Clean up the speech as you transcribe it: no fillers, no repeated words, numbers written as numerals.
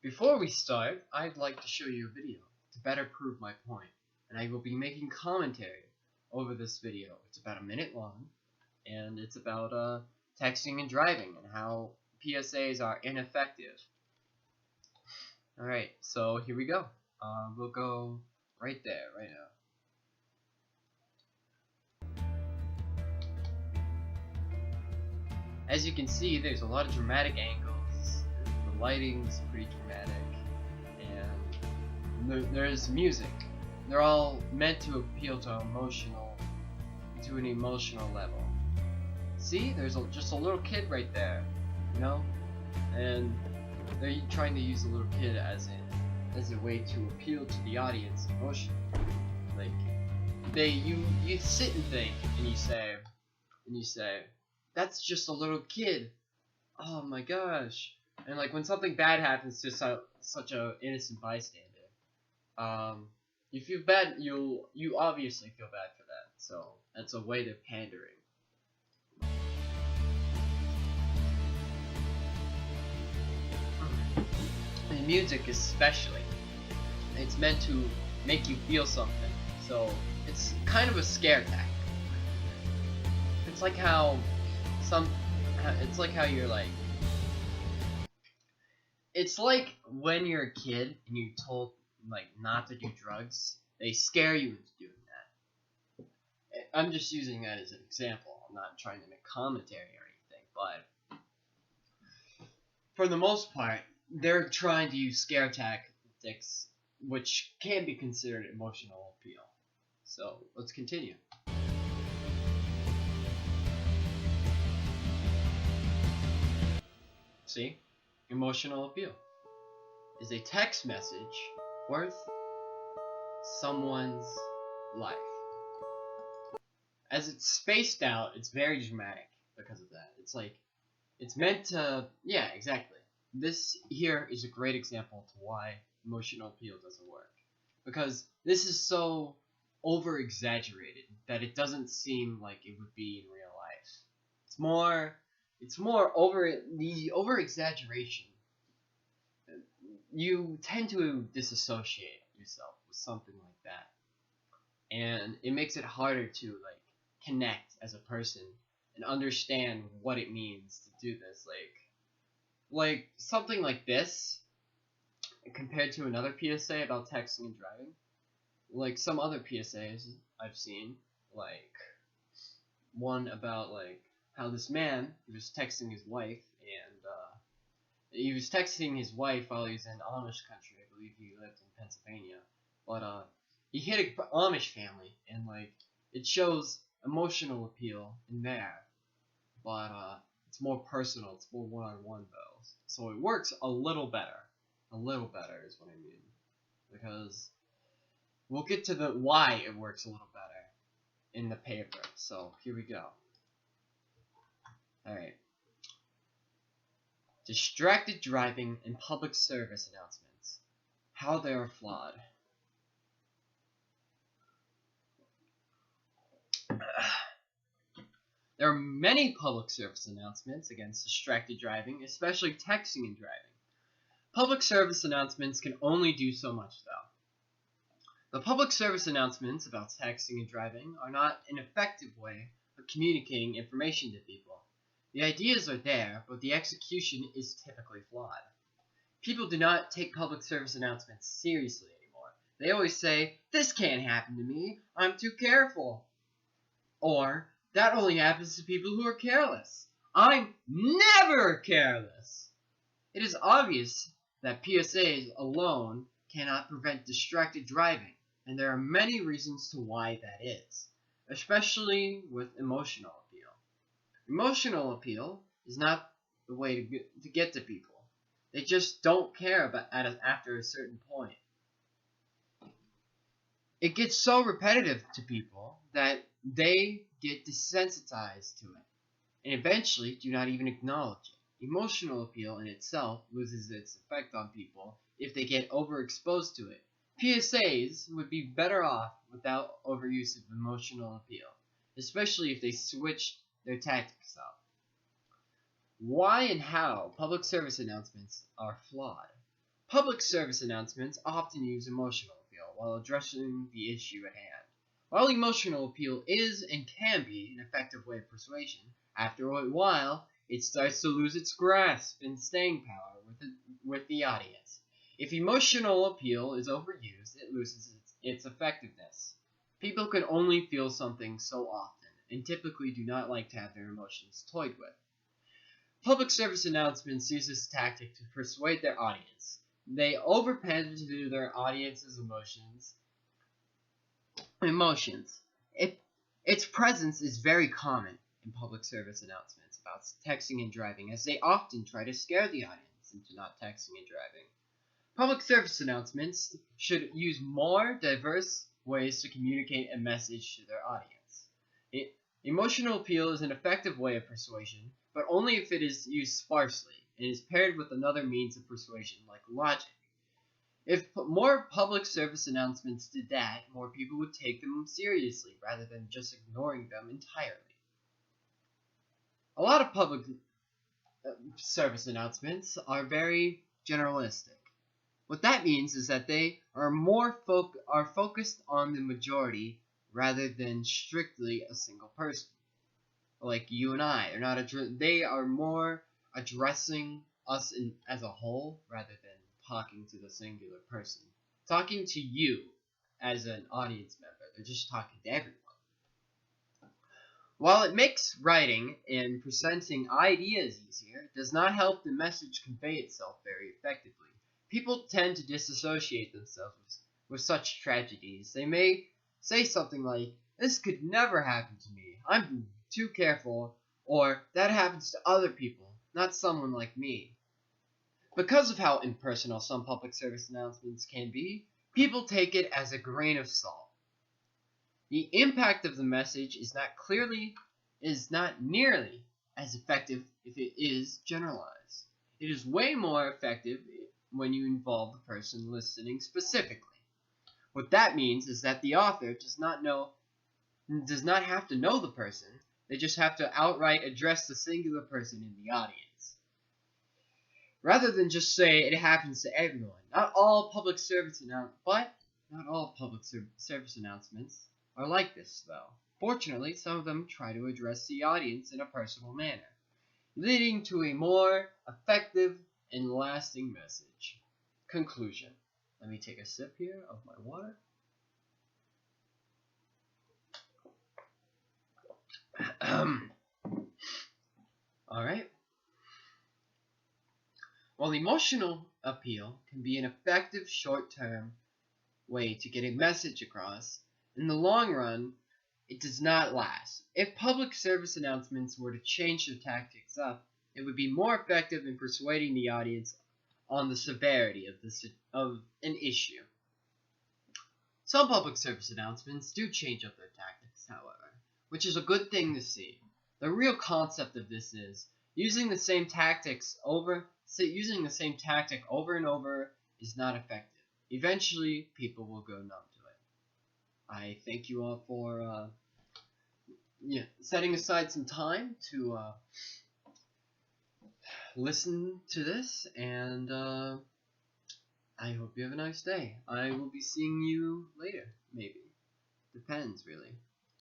Before we start, I'd like to show you a video to better prove my point, and I will be making commentary over this video. It's about a minute long, and it's about texting and driving and how PSAs are ineffective. Alright, so here we go. We'll go right there, right now. As you can see, there's a lot of dramatic angles. The lighting's pretty dramatic, and there's music. They're all meant to appeal to an emotional level. See, there's just a little kid right there, you know, and they're trying to use the little kid as a way to appeal to the audience emotionally. Like, you sit and think, and you say, that's just a little kid. Oh my gosh! And like when something bad happens to such a innocent bystander, you feel bad. You obviously feel bad for that. So that's a way of pandering. And music especially, it's meant to make you feel something. So it's kind of a scare tactic. It's like how you're like, it's like when you're a kid and you're told like not to do drugs, they scare you into doing that. I'm just using that as an example. I'm not trying to make commentary or anything, but for the most part, they're trying to use scare tactics, which can be considered emotional appeal. So let's continue. See? Emotional appeal is a text message worth someone's life. As it's spaced out, it's very dramatic because of that. It's like, it's meant to, yeah, exactly. This here is a great example to why emotional appeal doesn't work. Because this is so over-exaggerated that it doesn't seem like it would be in real life. It's more over exaggeration. You tend to disassociate yourself with something like that, and it makes it harder to like connect as a person and understand what it means to do this. Like something like this compared to another PSA about texting and driving. Like some other PSAs I've seen, like one about like how this man, he was texting his wife, and he was texting his wife while he was in Amish country. I believe he lived in Pennsylvania. But he hit an Amish family, and like it shows emotional appeal in there. But it's more personal. It's more one-on-one though. So it works a little better. A little better is what I mean. Because we'll get to the why it works a little better in the paper. So here we go. Alright. Distracted driving and public service announcements. How they are flawed. There are many public service announcements against distracted driving, especially texting and driving. Public service announcements can only do so much, though. The public service announcements about texting and driving are not an effective way of communicating information to people. The ideas are there, but the execution is typically flawed. People do not take public service announcements seriously anymore. They always say, "This can't happen to me, I'm too careful." Or, "That only happens to people who are careless. I'm never careless." It is obvious that PSAs alone cannot prevent distracted driving, and there are many reasons to why that is, especially with emotional appeal. Emotional appeal is not the way to get to people. They just don't care after a certain point. It gets so repetitive to people that they get desensitized to it, and eventually do not even acknowledge it. Emotional appeal in itself loses its effect on people if they get overexposed to it. PSAs would be better off without overuse of emotional appeal, especially if they switched their tactics up. Why and how public service announcements are flawed. Public service announcements often use emotional appeal while addressing the issue at hand. While emotional appeal is and can be an effective way of persuasion, after a while it starts to lose its grasp and staying power with the audience. If emotional appeal is overused, it loses its effectiveness. People can only feel something so often, and typically do not like to have their emotions toyed with. Public service announcements use this tactic to persuade their audience. They overpander to their audience's emotions. Its presence is very common in public service announcements about texting and driving, as they often try to scare the audience into not texting and driving. Public service announcements should use more diverse ways to communicate a message to their audience. Emotional appeal is an effective way of persuasion, but only if it is used sparsely and is paired with another means of persuasion like logic. If more public service announcements did that, more people would take them seriously rather than just ignoring them entirely. A lot of public service announcements are very generalistic. What that means is that they are focused on the majority rather than strictly a single person. Like you and I, they are more addressing us as a whole rather than talking to the singular person. Talking to you as an audience member, they're just talking to everyone. While it makes writing and presenting ideas easier, it does not help the message convey itself very effectively. People tend to disassociate themselves with such tragedies. They may say something like, "This could never happen to me. I'm too careful," or "That happens to other people, not someone like me." Because of how impersonal some public service announcements can be, people take it as a grain of salt. The impact of the message is not nearly as effective if it is generalized. It is way more effective when you involve the person listening specifically. What that means is that the author does not have to know the person, they just have to outright address the singular person in the audience. Rather than just say it happens to everyone. Not all public service announcements are like this, though. Fortunately, some of them try to address the audience in a personal manner, leading to a more effective and lasting message. Conclusion. Let me take a sip here of my water. Alright. While emotional appeal can be an effective short-term way to get a message across, in the long run, it does not last. If public service announcements were to change their tactics up, it would be more effective in persuading the audience on the severity of an issue. Some public service announcements do change up their tactics, however, which is a good thing to see. The real concept of this is using the same tactic over and over is not effective. Eventually, people will go numb to it. I thank you all for setting aside some time to listen to this, and I hope you have a nice day. I will be seeing you later, maybe. Depends, really.